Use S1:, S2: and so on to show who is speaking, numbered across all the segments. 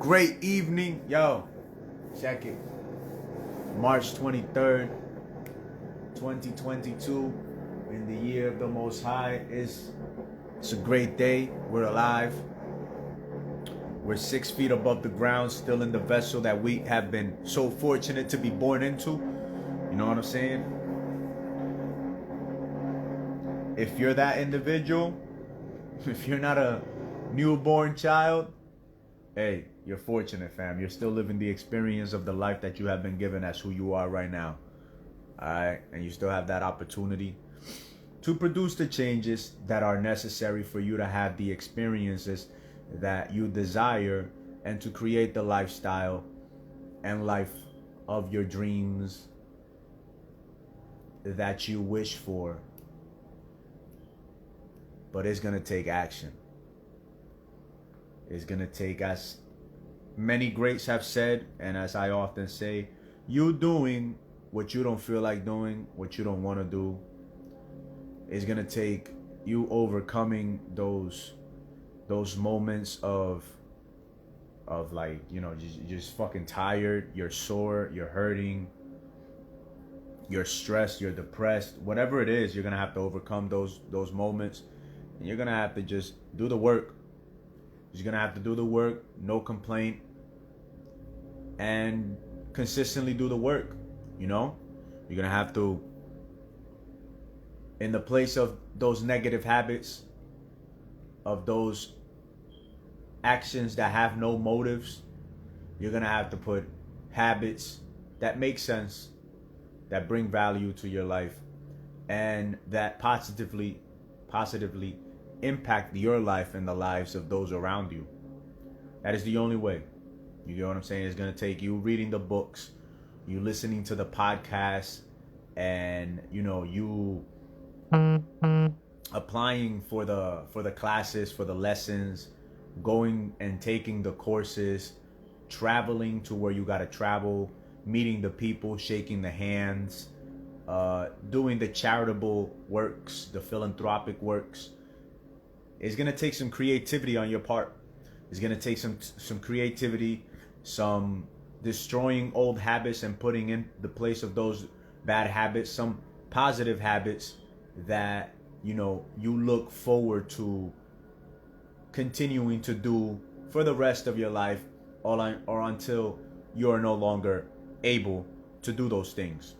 S1: great evening. Yo, check it. March 23rd, 2022, in the year of the Most High. It's a great day. We're alive. We're 6 feet above the ground, still in the vessel that we have been so fortunate to be born into. You know what I'm saying? If you're that individual, if you're not a newborn child, hey, you're fortunate, fam. You're still living the experience of the life that you have been given as who you are right now. Alright? And you still have that opportunity to produce the changes that are necessary for you to have the experiences that you desire and to create the lifestyle and life of your dreams that you wish for. But it's going to take action. It's going to take, as many greats have said, and as I often say, you doing what you don't feel like doing, what you don't want to do. It's going to take you overcoming those moments of like, you know, you're just fucking tired, you're sore, you're hurting, you're stressed, you're depressed, whatever it is. You're going to have to overcome those moments, and you're going to have to just do the work. You're going to have to do the work, no complaint, and consistently do the work, you know? You're going to have to, in the place of those negative habits, of those actions that have no motives, you're going to have to put habits that make sense, that bring value to your life, and that positively impact your life and the lives of those around you. That is the only way. You get what I'm saying? It's going to take you reading the books, you listening to the podcasts, and you applying for the classes, for the lessons, going and taking the courses, traveling to where you got to travel, meeting the people, shaking the hands, doing the charitable works, the philanthropic works. It's going to take some creativity on your part. It's going to take some creativity, some destroying old habits and putting in the place of those bad habits some positive habits that you look forward to continuing to do for the rest of your life, or until you are no longer able to do those things,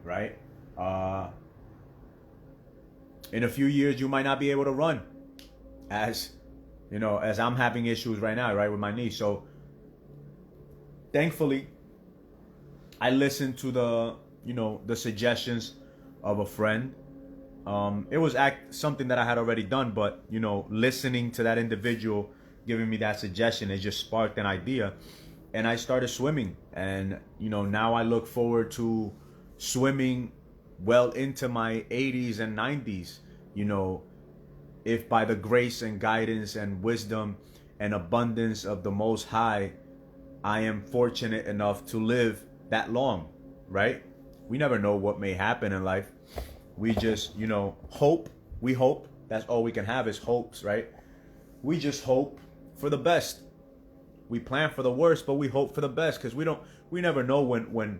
S1: right? In a few years you might not be able to run, as I'm having issues right now, right, with my knee. So thankfully I listened to the suggestions of a friend. It was something that I had already done, but listening to that individual giving me that suggestion, it just sparked an idea, and I started swimming. And now I look forward to swimming well into my 80s and 90s. If by the grace and guidance and wisdom and abundance of the Most High, I am fortunate enough to live that long, right? We never know what may happen in life. We just, hope. We hope. That's all we can have is hopes, right? We just hope for the best. We plan for the worst, but we hope for the best, because we never know when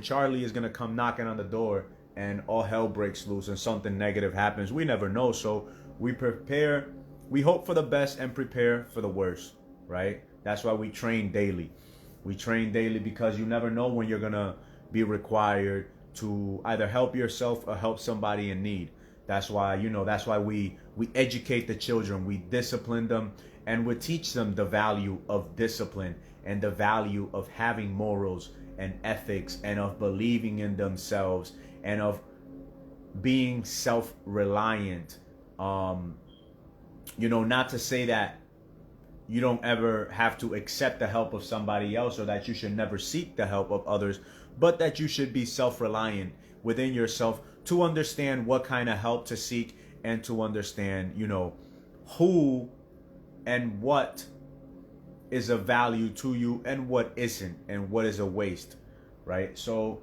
S1: Charlie is gonna come knocking on the door and all hell breaks loose and something negative happens. We never know, so we prepare. We hope for the best and prepare for the worst, right? That's why we train daily. We train daily because you never know when you're gonna be required to either help yourself or help somebody in need. That's why we educate the children, we discipline them, and we teach them the value of discipline and the value of having morals and ethics, and of believing in themselves, and of being self-reliant. Not to say that you don't ever have to accept the help of somebody else, or that you should never seek the help of others, but that you should be self-reliant within yourself to understand what kind of help to seek, and to understand, who and what is of value to you and what isn't, and what is a waste, right? So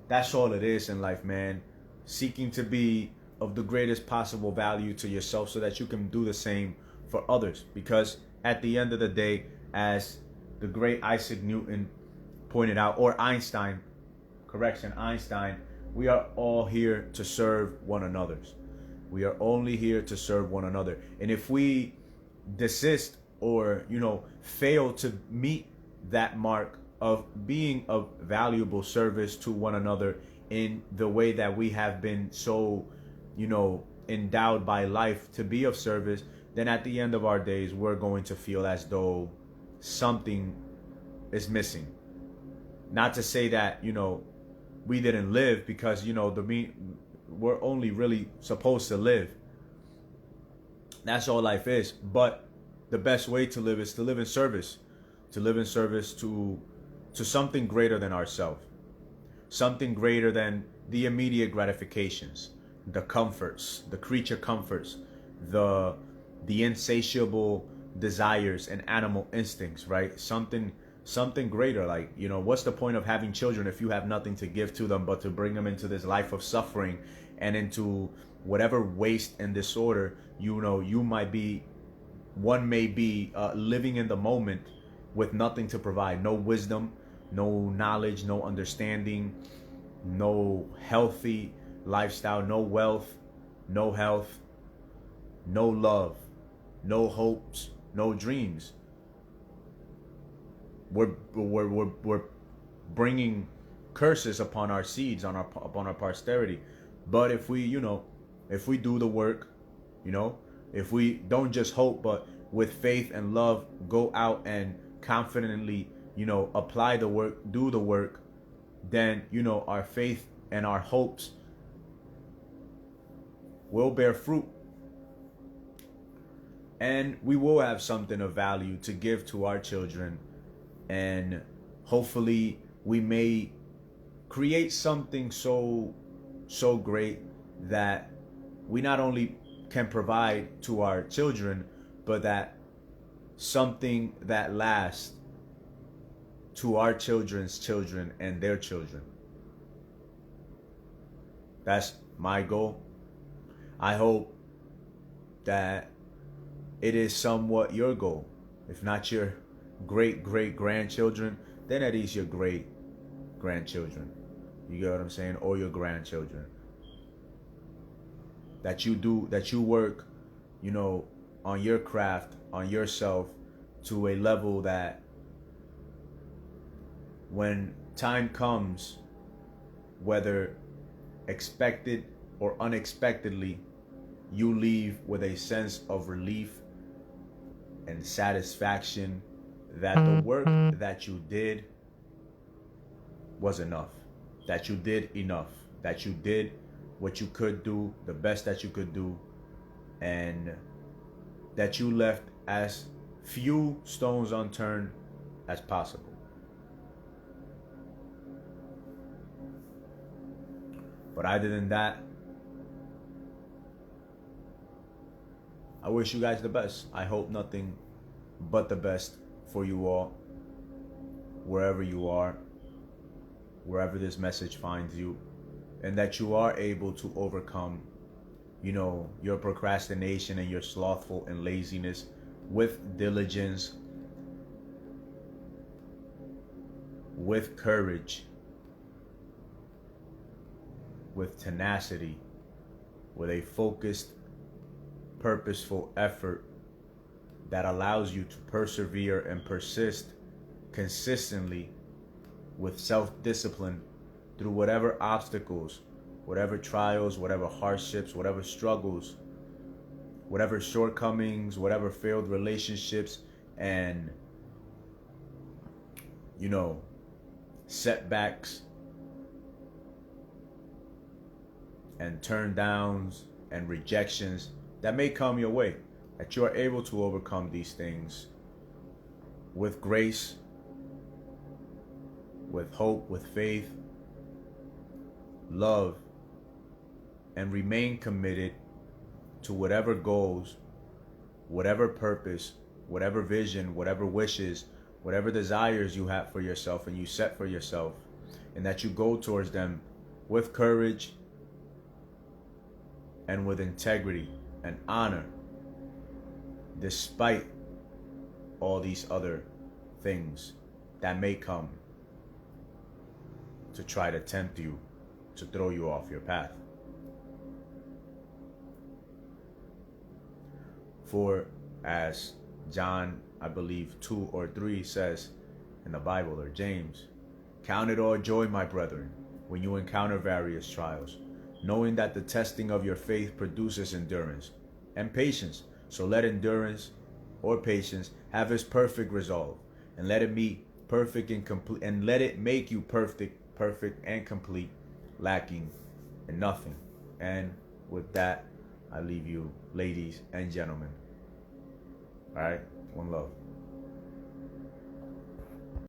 S1: that's all it is in life, man. Seeking to be of the greatest possible value to yourself so that you can do the same for others. Because at the end of the day, as the great Isaac Newton pointed out, or Einstein, Einstein, we are all here to serve one another. We are only here to serve one another. And if we desist or, fail to meet that mark of being of valuable service to one another in the way that we have been so, endowed by life to be of service, then at the end of our days, we're going to feel as though something is missing. Not to say that, we didn't live, because, we're only really supposed to live. That's all life is. But the best way to live is to live in service. To live in service to something greater than ourselves. Something greater than the immediate gratifications, the comforts, the creature comforts, the insatiable desires and animal instincts, right? Something greater. Like, what's the point of having children if you have nothing to give to them but to bring them into this life of suffering and into whatever waste and disorder, one may be living in the moment with nothing to provide, no wisdom, no knowledge, no understanding, no healthy lifestyle, no wealth, no health, no love, no hopes, no dreams. We're bringing curses upon our seeds, upon our posterity. But if we, if we do the work, if we don't just hope, but with faith and love, go out and confidently, apply the work, do the work, then, our faith and our hopes will bear fruit. And we will have something of value to give to our children. And hopefully we may create something so great that we not only can provide to our children, but that something that lasts to our children's children and their children. That's my goal. I hope that it is somewhat your goal. If not your great grandchildren, then at least your great grandchildren. You get what I'm saying? Or your grandchildren. That you work, on your craft, on yourself, to a level that when time comes, whether expected or unexpectedly, you leave with a sense of relief and satisfaction that the work that you did was enough, that you did enough, that you did what you could do, the best that you could do, and that you left as few stones unturned as possible. But other than that, I wish you guys the best. I hope nothing but the best for you all, wherever you are, wherever this message finds you, and that you are able to overcome, your procrastination and your slothful and laziness with diligence, with courage, with tenacity, with a focused, purposeful effort that allows you to persevere and persist consistently with self-discipline through whatever obstacles, whatever trials, whatever hardships, whatever struggles, whatever shortcomings, whatever failed relationships and, setbacks and turn downs and rejections that may come your way, that you are able to overcome these things with grace, with hope, with faith, love, and remain committed to whatever goals, whatever purpose, whatever vision, whatever wishes, whatever desires you have for yourself and you set for yourself, and that you go towards them with courage and with integrity and honor, despite all these other things that may come to try to tempt you, to throw you off your path. For as John, I believe 2 or 3 says in the Bible, or James, count it all joy, my brethren, when you encounter various trials, knowing that the testing of your faith produces endurance and patience. So let endurance or patience have its perfect resolve, and let it be perfect and complete, and let it make you perfect and complete, lacking in nothing. And with that, I leave you, ladies and gentlemen. All right, one love.